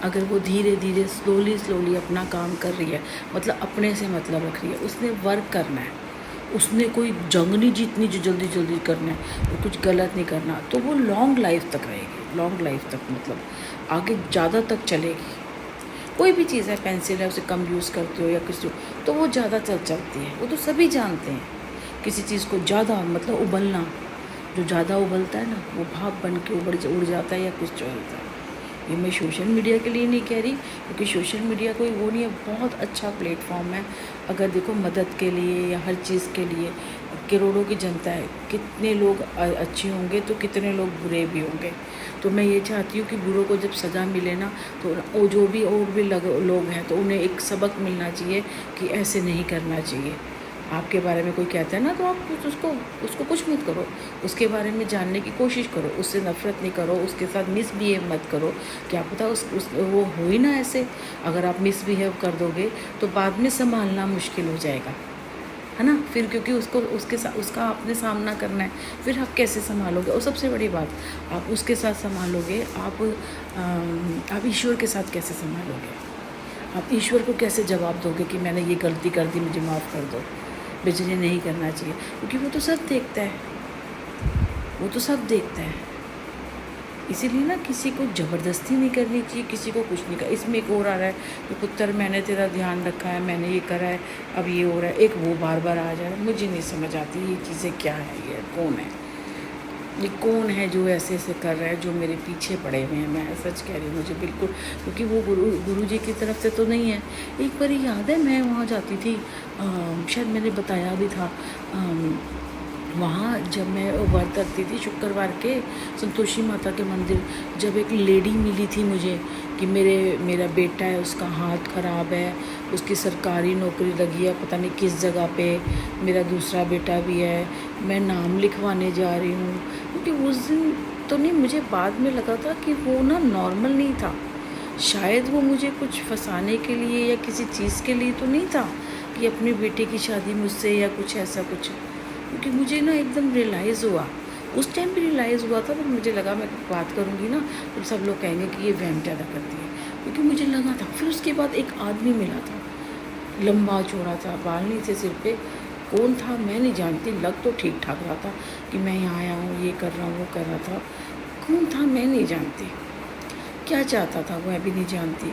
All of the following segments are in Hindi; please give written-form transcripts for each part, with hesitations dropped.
अगर वो धीरे धीरे स्लोली अपना काम कर रही है, मतलब अपने से मतलब रख रही है, उसने वर्क करना है, उसने कोई जंग नहीं जीतनी जो जल्दी जल्दी करना है, और कुछ गलत नहीं करना, तो वो लॉन्ग लाइफ तक रहेगी, लॉन्ग लाइफ तक मतलब आगे ज़्यादा तक चलेगी। कोई भी चीज़ है, पेंसिल है, उसे कम यूज़ करते हो या किसी, तो वो ज़्यादा चलती है, वो तो सभी जानते हैं। किसी चीज़ को ज़्यादा मतलब उबलना, जो ज़्यादा उबलता है ना वो भाप बन के उड़ जाता है या कुछ चलता है। ये मैं सोशल मीडिया के लिए नहीं कह रही, क्योंकि सोशल मीडिया कोई वो नहीं है, बहुत अच्छा प्लेटफॉर्म है। अगर देखो मदद के लिए या हर चीज़ के लिए, करोड़ों की जनता है, कितने लोग अच्छे होंगे तो कितने लोग बुरे भी होंगे। तो मैं ये चाहती हूँ कि बुरों को जब सज़ा मिले ना, तो वो जो भी और भी लोग हैं तो उन्हें एक सबक मिलना चाहिए कि ऐसे नहीं करना चाहिए। आपके बारे में कोई कहता है ना, तो आप उसको कुछ मत करो, उसके बारे में जानने की कोशिश करो, उससे नफ़रत नहीं करो, उसके साथ मिसबिहेव मत करो। क्या पता वो हो ही ना ऐसे। अगर आप मिसबिहेव कर दोगे तो बाद में संभालना मुश्किल हो जाएगा, है ना। फिर क्योंकि उसका आपने सामना करना है, फिर आप कैसे संभालोगे। और सबसे बड़ी बात, आप उसके साथ संभालोगे, आप ईश्वर के साथ कैसे संभालोगे, आप ईश्वर को कैसे जवाब दोगे कि मैंने ये गलती कर दी, मुझे माफ़ कर दो, मुझे ये नहीं करना चाहिए। क्योंकि वो तो सब देखता है, वो तो सब देखता है। इसीलिए ना किसी को ज़बरदस्ती नहीं करनी चाहिए, किसी को कुछ नहीं कर। इसमें एक और आ रहा है कि पुत्र मैंने तेरा ध्यान रखा है, मैंने ये करा है, अब ये हो रहा है, एक वो बार बार आ जा रहा है। मुझे नहीं समझ आती ये चीज़ें क्या है, ये कौन है जो ऐसे ऐसे कर रहा है, जो मेरे पीछे पड़े हुए हैं। मैं सच कह रही हूँ, मुझे बिल्कुल, क्योंकि वो गुरु जी की तरफ से तो नहीं है। एक बार याद है मैं वहाँ जाती थी, शायद मैंने बताया भी था, वहाँ जब मैं व्रत रखती थी शुक्रवार के, संतोषी माता के मंदिर, जब एक लेडी मिली थी मुझे कि मेरा बेटा है, उसका हाथ ख़राब है, उसकी सरकारी नौकरी लगी है पता नहीं किस जगह पे, मेरा दूसरा बेटा भी है, मैं नाम लिखवाने जा रही हूँ। क्योंकि उस दिन तो नहीं, मुझे बाद में लगा था कि वो ना नॉर्मल नहीं था, शायद वो मुझे कुछ फंसाने के लिए या किसी चीज़ के लिए तो नहीं था कि अपने बेटे की शादी मुझसे या कुछ ऐसा कुछ। क्योंकि मुझे ना एकदम रियलाइज़ हुआ, उस टाइम भी रियलाइज़ हुआ था, पर मुझे लगा मैं बात करूँगी ना तो सब लोग कहेंगे कि ये वहम ज़्यादा करती है, क्योंकि मुझे लगा था। फिर उसके बाद एक आदमी मिला था, लंबा चौड़ा था, बाल नहीं थे सिर पे। कौन था मैं नहीं जानती, लग तो ठीक ठाक रहा था कि मैं यहाँ आया हूँ, ये कर रहा हूँ, वो कर रहा था। कौन था मैं नहीं जानती, क्या चाहता था मैं भी नहीं जानती।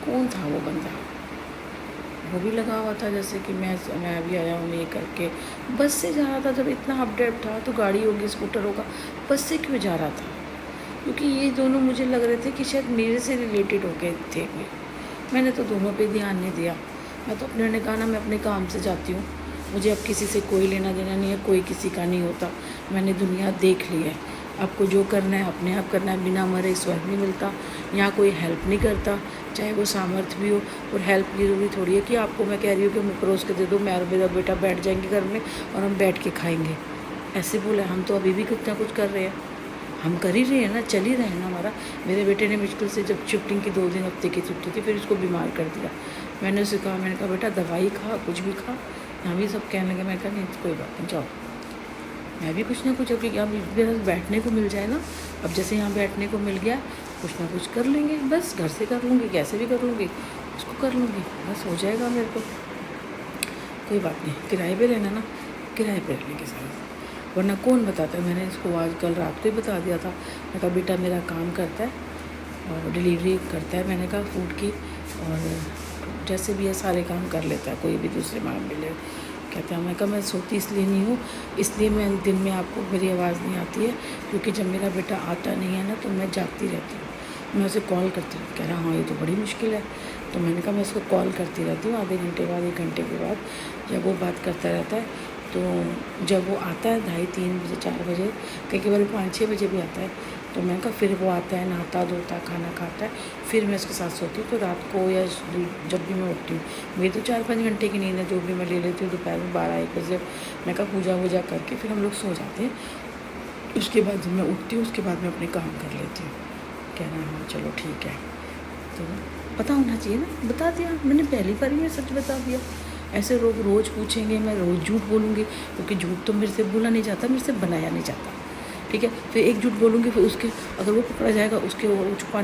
कौन था वो बंदा, वो भी लगा हुआ था जैसे कि मैं अभी आया हूँ ये करके। बस से जा रहा था, जब इतना अपडेट था तो गाड़ी होगी, स्कूटर होगा, बस से क्यों जा रहा था। क्योंकि ये दोनों मुझे लग रहे थे कि शायद मेरे से रिलेटेड होके थे। मैंने तो दोनों पे ध्यान नहीं दिया। मैं तो अपने कहा ना, मैं अपने काम से जाती हूँ, मुझे अब किसी से कोई लेना देना नहीं है, कोई किसी का नहीं होता। मैंने दुनिया देख ली है, आपको जो करना है अपने आप करना है, बिना मरे स्वर्ग नहीं मिलता। यहाँ कोई हेल्प नहीं करता, चाहे वो सामर्थ्य भी हो। और हेल्प की ज़रूरी थोड़ी है कि आपको मैं कह रही हूँ कि मैं परोस के दे दो, मैं और मेरा बेटा बैठ जाएंगे घर में और हम बैठ के खाएंगे, ऐसे बोला। हम तो अभी भी कितना कुछ कर रहे हैं, हम कर ही रहे हैं ना, चल ही रहे हैं ना हमारा। मेरे बेटे ने मुश्किल से, जब शिफ्टिंग की 2 दिन हफ्ते की छुट्टी थी, फिर उसको बीमार कर दिया। मैंने उसे कहा, मैंने कहा बेटा दवाई खा, कुछ भी खा। हम भी सब कहने लगे, मैं कहा नहीं कोई बात नहीं, जाओ, मैं भी कुछ ना कुछ, अभी यहाँ मेरे बैठने को मिल जाए ना, अब जैसे यहाँ बैठने को मिल गया, कुछ ना कुछ कर लेंगे, बस घर से कर लूँगी, कैसे भी कर लूँगी, उसको कर लूँगी, बस हो जाएगा मेरे को। कोई बात नहीं, किराए पे रहना ना, किराए पे रह लेंगे सारा, वरना कौन बताता है। मैंने इसको आज कल रात को ही बता दिया था। मैं कहा बेटा मेरा काम करता है और डिलीवरी करता है, मैंने कहा फूड की, और जैसे भी है सारे काम कर लेता है, कोई भी दूसरे माँ मिले। कहता है, मैं कहा मैं सोती इसलिए नहीं हूँ, इसलिए मैं दिन में आपको मेरी आवाज़ नहीं आती है, क्योंकि जब मेरा बेटा आता नहीं है ना तो मैं जागती रहती हूँ, मैं उसे कॉल करती हूँ। कह रहा हाँ ये तो बड़ी मुश्किल है। तो मैंने कहा मैं उसको कॉल करती रहती हूँ, आधे घंटे बाद, 1 घंटे के बाद, जब वो बात करता रहता है। तो जब वो आता है 2:30-3 बजे, 4 बजे, कई बार 5-6 बजे भी आता है, तो मैं कहा फिर वो आता है, नहाता धोता, खाना खाता है, फिर मैं उसके साथ सोती हूँ। तो रात को या जब भी मैं उठती हूँ, मेरी तो 4-5 घंटे की नींद है, जो भी मैं ले लेती हूँ दोपहर में 12-1 बजे। मैं कहा पूजा वूजा करके फिर हम लोग सो जाते हैं। उसके बाद जब मैं उठती हूँ, उसके बाद मैं अपने काम कर लेती हूँ। कहना हाँ चलो ठीक है, तो पता होना चाहिए ना, बता दिया मैंने, पहली बार ही मैं सच बता दिया। ऐसे लोग रोज़ पूछेंगे, मैं रोज़ झूठ बोलूँगी, क्योंकि झूठ तो मेरे से बोला नहीं जाता, मेरे से बनाया नहीं जाता। ठीक है, फिर एक झूठ बोलूँगी, फिर उसके अगर वो पकड़ा जाएगा, उसके वो छुपाने